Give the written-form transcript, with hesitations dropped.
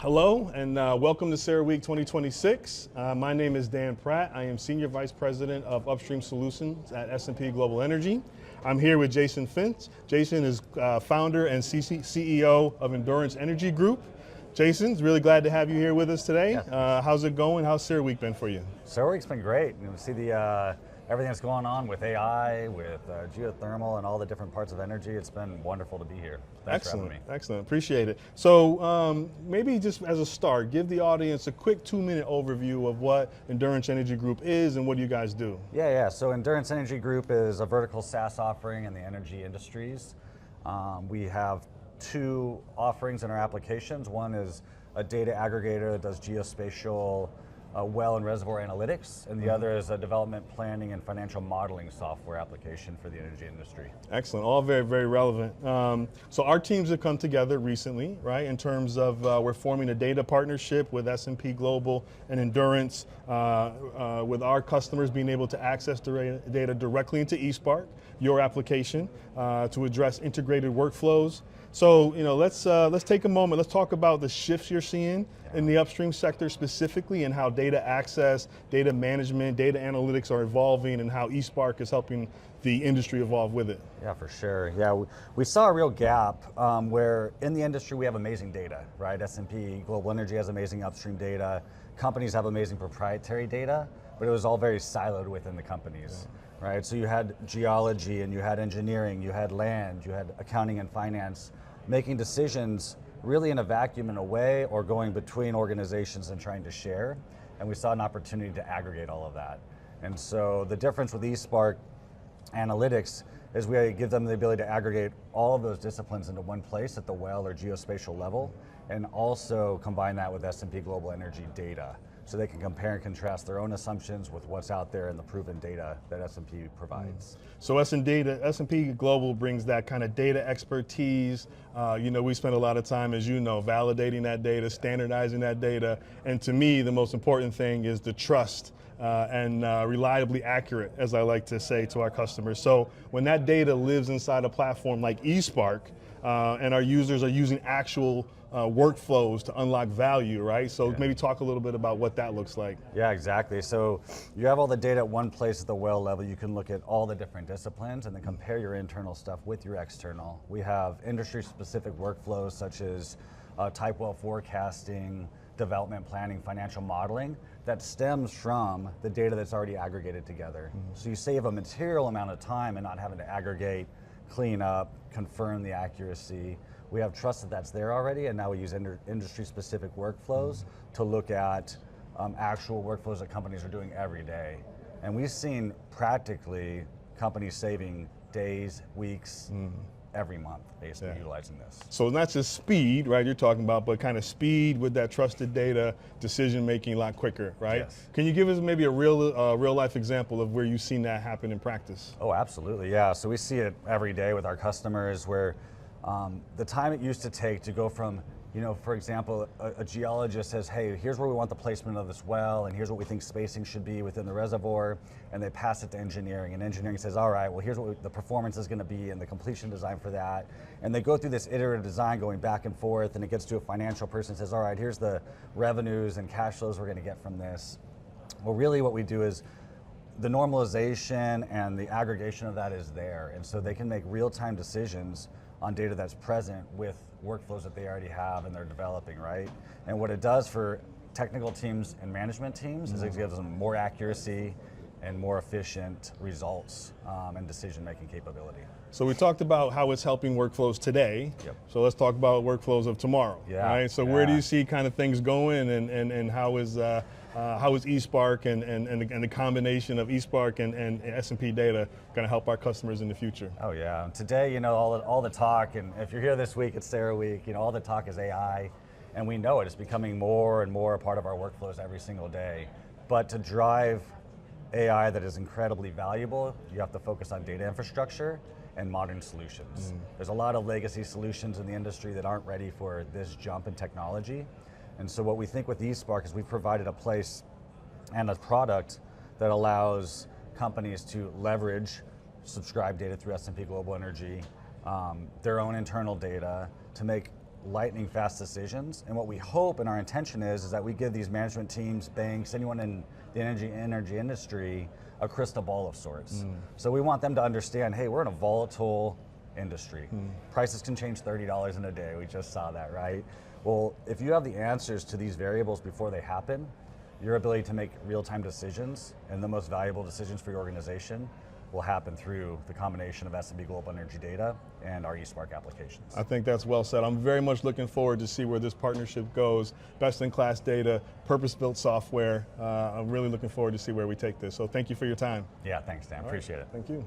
Hello and welcome to CERAWeek 2026. My name is Dan Pratt. I am Senior Vice President of Upstream Solutions at S&P Global Energy. I'm here with Jason Finch. Jason is founder and CEO of Endurance Energy Group. Jason, it's really glad to have you here with us today. How's it going? How's CERAWeek been for you? CERAWeek's been great. You see the everything that's going on with AI, with geothermal, and all the different parts of energy. It's been wonderful to be here. Thanks for having me. Excellent, appreciate it. So maybe just as a start, give the audience a quick 2-minute overview of what Endurance Energy Group is and what you guys do. Yeah. So Endurance Energy Group is a vertical SaaS offering in the energy industries. We have two offerings in our applications. One is a data aggregator that does geospatial well and reservoir analytics, and the other is a development planning and financial modeling software application for the energy industry. Excellent, all very, very relevant. So our teams have come together recently, right, in terms of we're forming a data partnership with S&P Global and Endurance, with our customers being able to access the data directly into ESpark, your application, to address integrated workflows. So, let's take a moment. Let's talk about the shifts you're seeing in the upstream sector specifically, and how data access, data management, data analytics are evolving, and how ESpark is helping the industry evolve with it. Yeah, for sure. Yeah, we saw a real gap where in the industry we have amazing data, right? S&P Global Energy has amazing upstream data. Companies have amazing proprietary data, but it was all very siloed within the companies. Yeah. Right, so you had geology, and you had engineering, you had land, you had accounting and finance, making decisions really in a vacuum in a way, or going between organizations and trying to share. And we saw an opportunity to aggregate all of that. And so the difference with ESpark Analytics is we give them the ability to aggregate all of those disciplines into one place at the well or geospatial level, and also combine that with S&P Global Energy data, so they can compare and contrast their own assumptions with what's out there and the proven data that S&P provides. So S&P Global brings that kind of data expertise. We spend a lot of time, as you know, validating that data, standardizing that data, and to me, the most important thing is the trust and reliably accurate, as I like to say to our customers. So when that data lives inside a platform like ESpark, and our users are using actual workflows to unlock value, right? So maybe talk a little bit about what that looks like. Yeah, exactly. So you have all the data at one place at the well level. You can look at all the different disciplines and then compare your internal stuff with your external. We have industry-specific workflows such as type well forecasting, development planning, financial modeling, that stems from the data that's already aggregated together. So you save a material amount of time and not having to aggregate, clean up, confirm the accuracy. We have trust that's there already, and now we use industry-specific workflows to look at actual workflows that companies are doing every day. And we've seen practically companies saving days, weeks, every month, basically utilizing this. So not just speed, right, you're talking about, but kind of speed with that trusted data, decision-making a lot quicker, right? Yes. Can you give us maybe a real-life example of where you've seen that happen in practice? Oh, absolutely, yeah. So we see it every day with our customers, where the time it used to take to go from, for example, a geologist says, hey, here's where we want the placement of this well, and here's what we think spacing should be within the reservoir, and they pass it to engineering, and engineering says, all right, well, here's what the performance is going to be and the completion design for that, and they go through this iterative design going back and forth, and it gets to a financial person and says, all right, here's the revenues and cash flows we're going to get from this. Well, really what we do is the normalization and the aggregation of that is there, and so they can make real-time decisions on data that's present with workflows that they already have and they're developing, right? And what it does for technical teams and management teams is it gives them more accuracy and more efficient results and decision-making capability. So we talked about how it's helping workflows today. Yep. So let's talk about workflows of tomorrow. Yeah. Right. So where do you see kind of things going, and how is ESpark and the combination of ESpark and S&P data going to help our customers in the future? Oh yeah. Today, all the talk, and if you're here this week at CERAWeek, all the talk is AI, and we know it. It's becoming more and more a part of our workflows every single day. But to drive AI that is incredibly valuable, you have to focus on data infrastructure and modern solutions. There's a lot of legacy solutions in the industry that aren't ready for this jump in technology. And so what we think with ESpark is we've provided a place and a product that allows companies to leverage subscribed data through S&P Global Energy, their own internal data, to make lightning fast decisions. And what we hope and our intention is that we give these management teams, banks, anyone in the energy industry, a crystal ball of sorts. So we want them to understand, hey, we're in a volatile industry. Prices can change $30 in a day. We just saw that, right? Well, if you have the answers to these variables before they happen, your ability to make real-time decisions and the most valuable decisions for your organization will happen through the combination of S&P Global Energy data and our ESpark applications. I think that's well said. I'm very much looking forward to see where this partnership goes. Best-in-class data, purpose-built software. I'm really looking forward to see where we take this. So thank you for your time. Yeah, thanks, Dan. Appreciate it. Thank you.